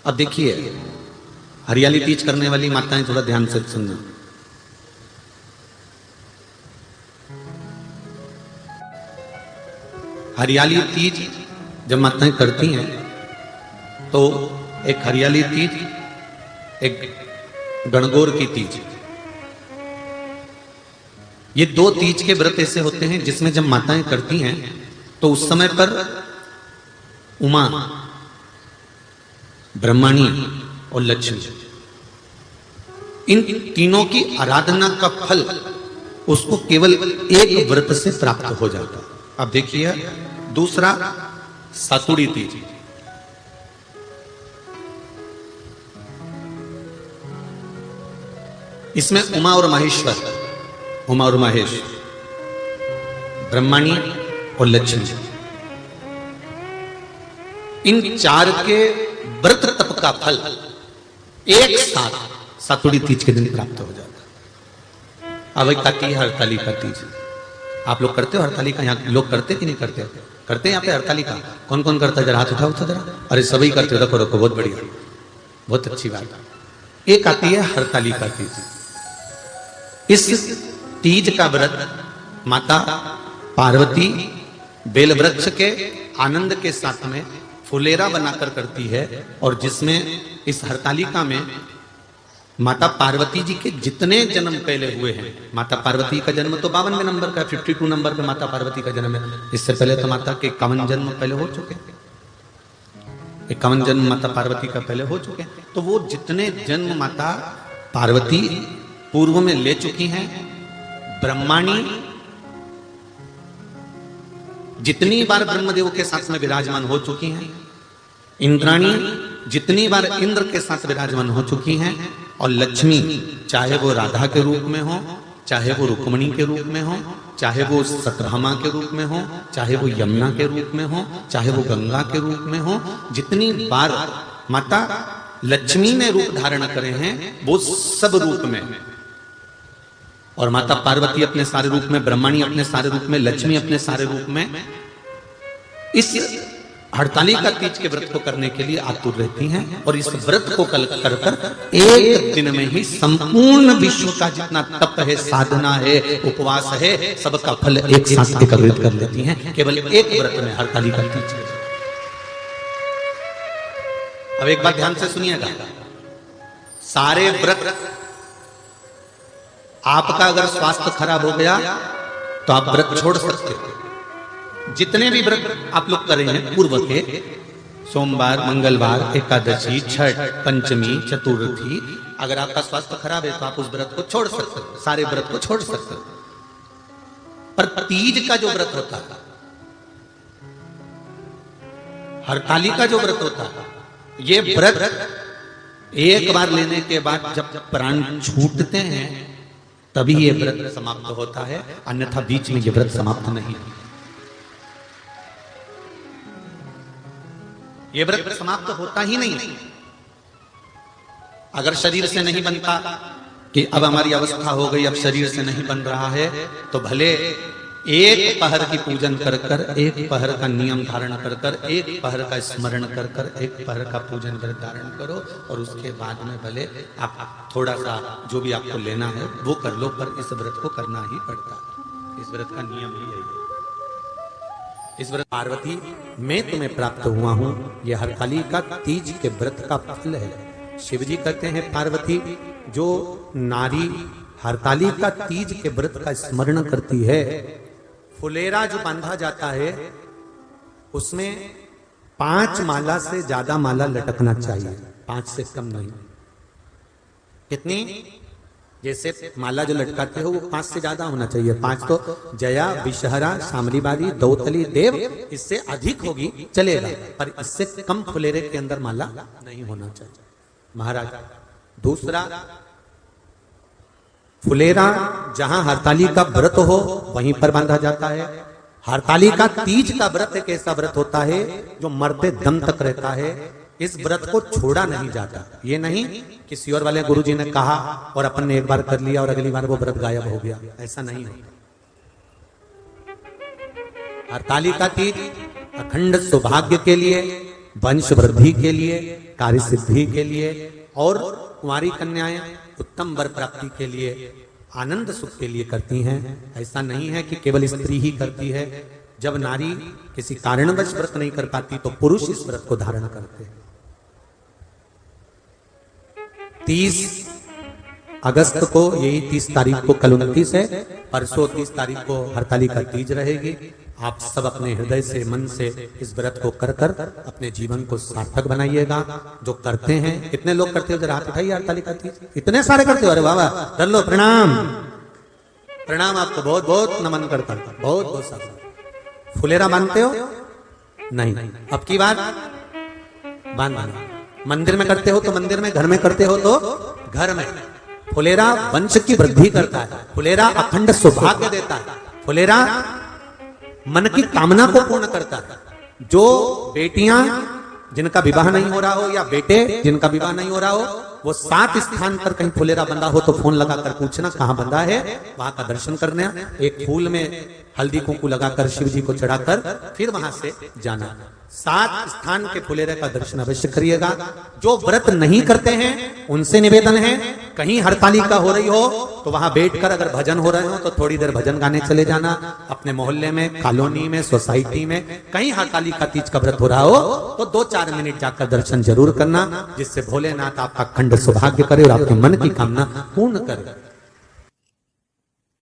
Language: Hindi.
अब देखिए, हरियाली तीज करने वाली माताएं थोड़ा ध्यान से सुनना। हरियाली तीज जब माताएं करती हैं तो एक हरियाली तीज, एक गणगौर की तीज, ये दो तीज के व्रत ऐसे होते हैं जिसमें जब माताएं करती हैं तो उस समय पर उमा, ब्रह्मणी और लक्ष्मी, इन तीनों की आराधना का फल उसको केवल एक व्रत से प्राप्त हो जाता है। अब देखिए दूसरा सातुड़ी तीज। इसमें उमा और महेश्वर, उमा और महेश, ब्रह्मणी और लक्ष्मी, इन चार के व्रत तप का फल एक साथ सातुड़ी तीज के दिन प्राप्त हो जाता है। अब एक आती है हरतालिका तीज। आप लोग करते हो हरतालिका? यहाँ लोग करते कि नहीं करते? करते हैं यहाँ पे हरतालिका? कौन कौन करता है? जरा हाथ उठाओ तो जरा। अरे सभी करते हो, रखो रखो, बहुत बढ़िया, बहुत अच्छी बात। एक आती है हरतालिका तीज। इस तीज का व्रत माता पार्वती बेल वृक्ष के आनंद के साथ में फुलेरा बनाकर करती है, और जिसमें इस हरतालिका में माता पार्वती जी के जितने जन्म पहले हुए हैं, माता पार्वती का जन्म तो 52वें नंबर का, 52 नंबर पे माता पार्वती का जन्म है। इससे पहले तो माता के 51 जन्म पहले हो चुके हैं, 51 जन्म माता पार्वती का पहले हो चुके हैं। तो वो जितने जन्म माता पार्वती पूर्व में ले चुकी हैं, ब्रह्माणी जितनी बार ब्रह्मदेव के साथ में विराजमान हो चुकी हैं, इंद्राणी जितनी बार इंद्र के साथ विराजमान हो चुकी हैं, और लक्ष्मी चाहे वो राधा के रूप में हो, चाहे वो रुक्मणी के रूप में हो, चाहे वो सत्यभामा के रूप में हो, चाहे वो यमुना के रूप में हो, चाहे वो गंगा के रूप में हो, जितनी बार माता लक्ष्मी ने रूप धारण करे हैं वो सब रूप में, और माता पार्वती अपने सारे रूप में, ब्रह्मणी अपने सारे रूप में, लक्ष्मी अपने सारे रूप में इस हरतालिका तीज के व्रत को करने के लिए आतुर रहती हैं। और इस व्रत को कर कर एक दिन में ही संपूर्ण विश्व का जितना तप है, साधना है, उपवास है, सबका फल एक साथ एकत्रित कर लेती हैं केवल एक व्रत में, हरतालिका तीज। अब एक बात ध्यान से सुनिएगा, सारे व्रत, आपका अगर स्वास्थ्य खराब हो गया तो आप व्रत छोड़ सकते हो। जितने भी व्रत आप लोग कर रहे हैं पूर्व के, सोमवार, मंगलवार, एकादशी, छठ, पंचमी, चतुर्थी, अगर आपका स्वास्थ्य खराब है तो आप उस व्रत को छोड़ सकते हो, सारे व्रत को छोड़ सकते हो। पर तीज का जो व्रत होता है, हरतालिका जो व्रत होता है, ये व्रत एक बार लेने के बाद जब प्राण छूटते हैं तभी ये व्रत समाप्त होता है, अन्यथा बीच में ये व्रत समाप्त नहीं। ये व्रत समाप्त होता ही नहीं। अगर शरीर से नहीं बनता कि अब हमारी अवस्था हो गई, अब शरीर से नहीं बन रहा है, तो भले एक पहर की पूजन कर कर, एक पहर का नियम धारण कर कर, एक पहर का स्मरण कर कर, एक पहर का पूजन व्रत धारण करो, और उसके बाद में भले आप थोड़ा सा जो भी आपको लेना है वो कर लो, पर इस व्रत को करना ही पड़ता है। इस व्रत का नियम ही यही है। इस व्रत पार्वती मैं तुम्हें प्राप्त हुआ हूं, यह हरतालिका तीज के व्रत का फल है। शिव जी कहते हैं पार्वती, जो नारी हरतालिका तीज के व्रत का स्मरण करती है, फुलेरा जो बांधा जाता है उसमें 5 माला से ज्यादा माला लटकना चाहिए, 5 से कम नहीं। कितनी? जैसे माला जो लटकाते हो वो 5 से ज्यादा होना चाहिए। 5 तो जया, विषहरा, शामलीबारी, दौतली, देव, इससे अधिक होगी चलेगा, पर इससे कम फुलेरे के अंदर माला नहीं होना चाहिए महाराज। दूसरा, फुलेरा जहां हरतालिका व्रत हो वहीं पर बांधा जाता है। हरतालिका तीज का व्रत एक ऐसा व्रत होता है जो मरते दम तक रहता है। इस व्रत को छोड़ा नहीं जाता। ये नहीं कि सियोर वाले गुरुजी ने कहा और अपन ने एक बार कर लिया और अगली बार वो व्रत गायब हो गया, ऐसा नहीं होता। हरतालिका तीज अखंड सौभाग्य के लिए, वंश वृद्धि के लिए, कार्य सिद्धि के लिए, और कुंवारी कन्याएं उत्तम वर प्राप्ति के लिए, आनंद सुख के लिए करती हैं। ऐसा नहीं है कि केवल स्त्री ही करती है। जब नारी किसी कारणवश व्रत नहीं कर पाती तो पुरुष इस व्रत को धारण करते हैं। 30 अगस्त को, यही 30 तारीख को, कल 29 है, परसों 30 तारीख को हरतालिका तीज रहेगी। आप सब अपने हृदय से, मन से इस व्रत को कर कर अपने जीवन को सार्थक बनाइएगा। जो करते हैं, कितने लोग करते हो जरा हाथ उठाइए। हरतालिका तीज इतने सारे करते हो, अरे बाबा कर लो, प्रणाम प्रणाम, आपको बहुत बहुत नमन करता हूं, बहुत बहुत सारा। फुलेरा बांधते हो? नहीं, अब की बार बांधना। मंदिर में करते हो तो मंदिर में, घर में करते हो तो घर में। फुलेरा वंश की वृद्धि करता है, फुलेरा अखंड सौभाग्य देता है, फुलेरा मन की कामना को पूर्ण करता है। जो बेटियां जिनका विवाह नहीं हो रहा हो या बेटे जिनका विवाह नहीं हो रहा हो, वो 7 स्थान पर कहीं फुलेरा बंधा हो तो फोन लगाकर पूछना कहां बंधा है, वहां का दर्शन करना। एक फूल में हल्दी कुंकू लगाकर शिव जी को चढ़ाकर फिर वहां से जाना। 7 स्थान के फुलेरे का दर्शन अवश्य करिएगा। जो व्रत नहीं करते हैं उनसे निवेदन है, कहीं हरतालिका हो रही हो तो वहां बैठकर अगर भजन हो रहे हो तो थोड़ी देर भजन गाने चले जाना। अपने मोहल्ले में, कॉलोनी में, सोसाइटी में कहीं हरतालिका तीज का व्रत हो रहा हो तो 2-4 मिनट जाकर दर्शन जरूर करना, जिससे भोलेनाथ आपका अखंड सौभाग्य करे और आपके मन की कामना पूर्ण करे।